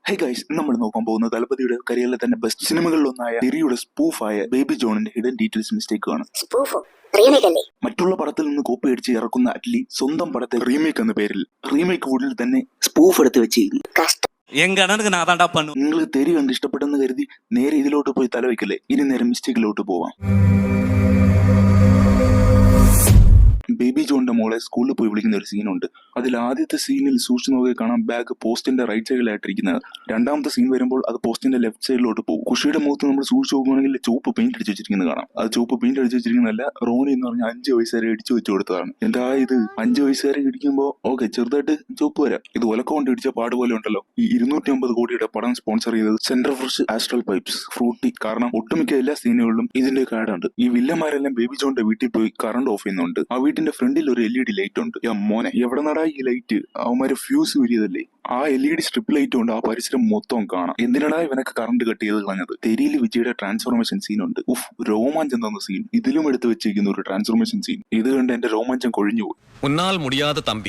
Hey guys, നമ്മൾ നോക്കാൻ പോകുന്ന തലപതിയുടെ കരിയറിലെ തന്നെ ബെസ്റ്റ് സിനിമകളിലൊന്നായ തെരിയുടെ സ്പൂഫായ ബേബി ജോണിന്റെ ഹിഡൻ ഡീറ്റെയിൽസ് മിസ്റ്റേക്ക് ആണ്. മറ്റുള്ള പടത്തിൽ നിന്ന് കോപ്പി അടിച്ച് ഇറക്കുന്ന അറ്റ്ലി സ്വന്തം പടത്തെ റീമേക്ക് എന്ന പേരിൽ റീമേക്ക് വുഡിൽ തന്നെ സ്പൂഫ് എടുത്ത് വെച്ചിരിക്കുന്നു. നിങ്ങൾ തെരി കണ്ട് ഇഷ്ടപ്പെട്ടെന്ന് കരുതി നേരെ ഇതിലോട്ട് പോയി തലവെക്കല്ലേ. ഇനി നേരെ മിസ്റ്റേക്കിലോട്ട് പോവാം. ബേബി ജോണിന്റെ മോളെ സ്കൂളിൽ പോയി വിളിക്കുന്ന ഒരു സീനുണ്ട്. അതിൽ ആദ്യത്തെ സീനിൽ സൂക്ഷിച്ചു നോക്കി കാണാം ബാഗ് പോസ്റ്റിന്റെ റൈറ്റ് സൈഡിലായിട്ടിരിക്കുന്നത്. രണ്ടാമത്തെ സീൻ വരുമ്പോൾ അത് പോസ്റ്റിന്റെ ലെഫ്റ്റ് സൈഡിലോട്ട് പോകും. കുഷിയുടെ മുഖത്ത് നമ്മൾ സൂക്ഷിച്ചു നോക്കുകയാണെങ്കിൽ ചുവപ്പ് പെയിന്റ് അടിച്ചു വെച്ചിരിക്കുന്നത് കാണാം. അത് ചുവപ്പ് പെയിന്റ് അടിച്ചു വെച്ചിരിക്കുന്നതല്ല, റോണി എന്ന് പറഞ്ഞാൽ 5 വയസ്സുകാരെ ഇടിച്ചു വെച്ചു കൊടുത്തതാണ്. എന്താ ഇത് 5 വയസ്സുകാരെ ഇടിക്കുമ്പോൾ ഓക്കെ ചെറുതായിട്ട് ചുവപ്പ് വരാം. ഇത് ഒലക്ക കൊണ്ട് ഇടിച്ച പാട് പോലെ ഉണ്ടല്ലോ. ഈ 250 കോടിയുടെ പടം സ്പോൺസർ ചെയ്തത് Center Fresh Astral Pipes Frooti. കാരണം ഒട്ടുമിക്ക എല്ലാ സീനുകളിലും ഇതിന്റെ കാർഡുണ്ട്. ഈ വില്ലന്മാരെല്ലാം ബേബി ജോണിന്റെ വീട്ടിൽ പോയി കറണ്ട് ഓഫ് ചെയ്യുന്നുണ്ട്. ആ വീട്ടിന്റെ ഫ്രണ്ടിൽ ഒരു LED ലൈറ്റ് ഉണ്ട്. മോനെ എവിടെ നടാ ഈ ലൈറ്റ്? അവന്മാര് ഫ്യൂസ് വരിയതല്ലേ. ആ LED സ്ട്രിപ്പ് ലൈറ്റ് കൊണ്ട് ആ പരിസരം മൊത്തം കാണാം. എന്തിനടാ ഇവനൊക്കെ കറണ്ട് കട്ട് ചെയ്ത് കളഞ്ഞത്? തെരിയിൽ വിജയുടെ ട്രാൻസ്ഫോർമേഷൻ സീൻ ഉണ്ട്. രോമാഞ്ചം തന്ന സീൻ. ഇതിലും എടുത്തു വെച്ചിരിക്കുന്ന ഒരു ട്രാൻസ്ഫോർമേഷൻ സീൻ. ഇത് കണ്ട് എന്റെ രോമാഞ്ചം കൊഴിഞ്ഞുപോയി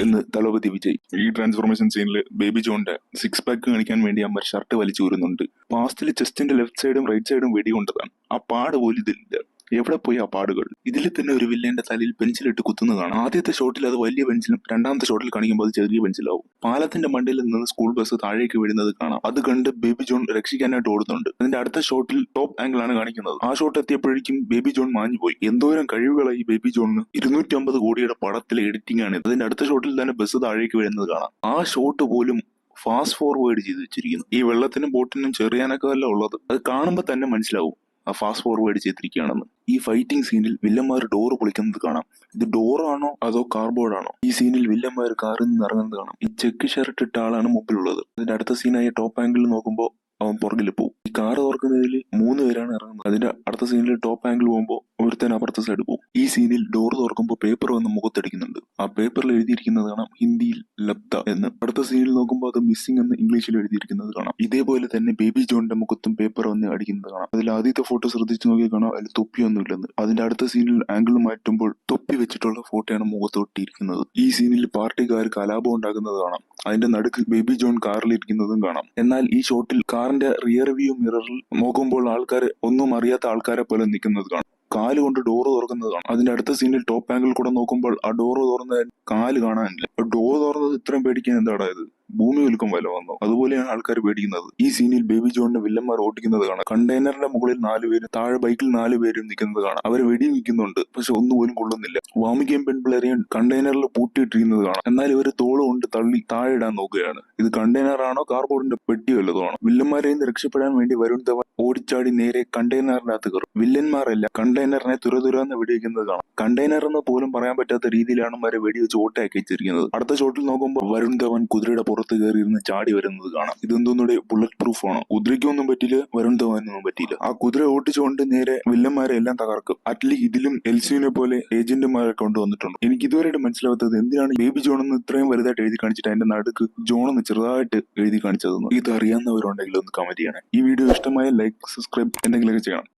എന്ന് തലപതി വിജയ്. ഈ ട്രാൻസ്ഫോർമേഷൻ സീനിൽ ബേബി ജോണിന്റെ 6 പാക്ക് കാണിക്കാൻ വേണ്ടി അമ്മ ഷർട്ട് വലിച്ചു ഊരുന്നുണ്ട്. പാസ്റ്റിൽ ചെസ്റ്റിന്റെ ലെഫ്റ്റ് സൈഡും റൈറ്റ് സൈഡും വെടികൊണ്ടതാണ്. ആ പാട് പോലും ഇതിലില്ല. എവിടെ പോയി ആ പാടുകൾ? ഇതിൽ തന്നെ ഒരു വില്ലന്റെ തലയിൽ പെൻസിലിട്ട് കുത്തുന്നത് കാണാം. ആദ്യത്തെ ഷോട്ടിൽ അത് വലിയ പെൻസിലും രണ്ടാമത്തെ ഷോട്ടിൽ കാണിക്കുമ്പോൾ അത് ചെറിയ പെൻസിലാവും. പാലത്തിന്റെ മണ്ടയിൽ നിന്ന് സ്കൂൾ ബസ് താഴേക്ക് വീഴുന്നത് കാണാം. അത് കണ്ട് ബേബി ജോൺ രക്ഷിക്കാനായിട്ട് ഓടുന്നുണ്ട്. അതിന്റെ അടുത്ത ഷോട്ടിൽ ടോപ്പ് ആംഗിൾ ആണ് കാണിക്കുന്നത്. ആ ഷോട്ട് എത്തിയപ്പോഴേക്കും ബേബി ജോൺ മാഞ്ഞു പോയി. എന്തോരം കഴിവുകളായി ബേബി ജോണിന്. 250 കോടിയുടെ പടത്തിലെ എഡിറ്റിംഗ് ആണ്. അതിന്റെ അടുത്ത ഷോട്ടിൽ തന്നെ ബസ് താഴേക്ക് വീഴുന്നത് കാണാം. ആ ഷോട്ട് പോലും ഫാസ്റ്റ് ഫോർവേഡ് ചെയ്ത് വെച്ചിരിക്കുന്നു. ഈ വെള്ളത്തിനും ബോട്ടിനും ചെറിയാനൊക്കെ അല്ല ഉള്ളത്. അത് കാണുമ്പോൾ തന്നെ മനസ്സിലാവും ഫാസ്റ്റ് ഫോർവേഡ് ചെയ്തിരിക്കുകയാണെന്ന്. ഈ ഫൈറ്റിംഗ് സീനിൽ വില്ലന്മാർ ഡോറ് പൊളിക്കുന്നത് കാണാം. ഇത് ഡോറാണോ അതോ കാർബോർഡ് ആണോ? ഈ സീനിൽ വില്ലന്മാർ കാറിൽ നിന്ന് ഇറങ്ങുന്നത് കാണാം. ഈ ചെക്ക് ഷർട്ട് ഇട്ട ആളാണ് മുമ്പിലുള്ളത്. അതിന്റെ അടുത്ത സീനായ ടോപ്പ് ആംഗിളിൽ നോക്കുമ്പോൾ അവൻ പുറകിൽ പോകും. ഈ കാറ് തുറക്കുന്നതിൽ 3 പേരാണ് ഇറങ്ങുന്നത്. അതിന്റെ അടുത്ത സീനിൽ ടോപ്പ് ആംഗിൾ പോകുമ്പോൾ ഒരുത്തൻ അപ്പുറത്തെ സൈഡ് പോകും. ഈ സീനിൽ ഡോർ തുറക്കുമ്പോൾ പേപ്പർ വന്ന് മുഖത്തടിക്കുന്നുണ്ട്. ആ പേപ്പറിൽ എഴുതിയിരിക്കുന്നത് കാണാം ഹിന്ദിയിൽ ലബ്ദ എന്ന്. അടുത്ത സീനിൽ നോക്കുമ്പോൾ അത് മിസ്സിംഗ് എന്ന് ഇംഗ്ലീഷിൽ എഴുതിയിരിക്കുന്നത് കാണാം. ഇതേപോലെ തന്നെ ബേബി ജോണിന്റെ മുഖത്തും പേപ്പർ വന്ന് അടിക്കുന്നത് കാണാം. അതിൽ ആദ്യത്തെ ഫോട്ടോ ശ്രദ്ധിച്ചു നോക്കി കാണാം, അതിൽ തൊപ്പിയൊന്നും ഇല്ലെന്ന്. അതിന്റെ അടുത്ത സീനിൽ ആംഗിൾ മാറ്റുമ്പോൾ തൊപ്പി വെച്ചിട്ടുള്ള ഫോട്ടോയാണ് മുഖത്തൊട്ടിയിരിക്കുന്നത്. ഈ സീനിൽ പാർട്ടിക്കാർ കലാപം ഉണ്ടാക്കുന്നത് കാണാം. അതിന്റെ നടുക്ക് ബേബി ജോൺ കാറിലിരിക്കുന്നതും കാണാം. എന്നാൽ ഈ ഷോട്ടിൽ കാറിന്റെ റിയർ വ്യൂ മിററിൽ നോക്കുമ്പോൾ ആൾക്കാർ ഒന്നും അറിയാത്ത ആൾക്കാരെ പോലെ നിൽക്കുന്നത് കാണാം. കാല് കൊണ്ട് ഡോറ് തുറക്കുന്നത് കാണാം. അതിന്റെ അടുത്ത സീനിൽ ടോപ്പ് ആംഗിൾ കൂടെ നോക്കുമ്പോൾ ആ ഡോറ് തുറന്ന കാല് കാണാനില്ല. ഡോർ തുറന്നത് ഇത്രയും പേടിക്കാൻ എന്താടാ ഇത്? ഭൂമി ഉൽക്കം വല്ല വന്നോ? അതുപോലെയാണ് ആൾക്കാർ പേടിക്കുന്നത്. ഈ സീനിൽ ബേബി ജോണിന്റെ വില്ലന്മാർ ഓടിക്കുന്നത് കാണാം. കണ്ടെയ്നറിന്റെ മുകളിൽ 4 പേരും താഴെ ബൈക്കിൽ 4 പേരും നിൽക്കുന്നത് കാണാം. അവർ വെടി നിൽക്കുന്നുണ്ട്, പക്ഷെ ഒന്നുപോലും കൊള്ളുന്നില്ല. വാമിക്കയും പെൺപിള്ളേരെയും കണ്ടെയ്നറിൽ പൂട്ടിയിട്ടിരിക്കുന്നത് കാണാം. എന്നാൽ ഇവർ തോള് കൊണ്ട് തള്ളി താഴെ ഇടാൻ നോക്കുകയാണ്. ഇത് കണ്ടെയ്നർ ആണോ കാർബോർഡിന്റെ പെട്ടി വല്ലതോ ആണോ? വില്ലന്മാരെ നിന്ന് രക്ഷപ്പെടാൻ വേണ്ടി വരുൺ ധവൻ ഓടിച്ചാടി നേരെ കണ്ടെയ്നറിനകത്ത് കയറും. വില്ലന്മാരല്ല കണ്ടെയ്നറിനെ തുരതുരാന്ന് വെടിവെക്കുന്നത് കാണാം. കണ്ടെയ്നർ എന്ന് പോലും പറയാൻ പറ്റാത്ത രീതിയിലാണ് അവരെ വെടിവെച്ച് ഓട്ടയാക്കി വെച്ചിരിക്കുന്നത്. അടുത്ത ഷോട്ടിൽ നോക്കുമ്പോൾ വരുൺ ധവൻ കുതിരയുടെ പുറത്ത് കയറി ഇരുന്ന് ചാടി വരുന്നത് കാണാം. ഇതെന്തോന്നുകൂടെ ബുള്ളറ്റ് പ്രൂഫ് ആണോ? കുതിരയ്ക്കൊന്നും പറ്റില്ല, വരുൺ ധവനൊന്നും പറ്റില്ല. ആ കുതിര ഓട്ടിച്ചുകൊണ്ട് നേരെ വില്ലന്മാരെ എല്ലാം തകർക്കും. അറ്റ്ലി ഇതിലും എൽസിനെ പോലെ ഏജന്റുമാരെ കൊണ്ടുവന്നിട്ടുണ്ട്. എനിക്ക് ഇതുവരെയായിട്ട് മനസ്സിലാവാത്തത് എന്തിനാണ് ബേബി ജോണെന്ന് ഇത്രയും വലുതായിട്ട് എഴുതി കാണിച്ചിട്ട് അതിന്റെ നടുക്ക് ജോണെന്ന് ചെറുതായിട്ട് എഴുതി കാണിച്ചതെന്ന്. ഇത് അറിയാവുന്നവരുണ്ടെങ്കിൽ ഒന്ന് കമന്റ് ചെയ്യണം. ഈ വീഡിയോ ഇഷ്ടമായ ലൈക്ക്, സബ്സ്ക്രൈബ് എന്തെങ്കിലുമൊക്കെ ചെയ്യണം.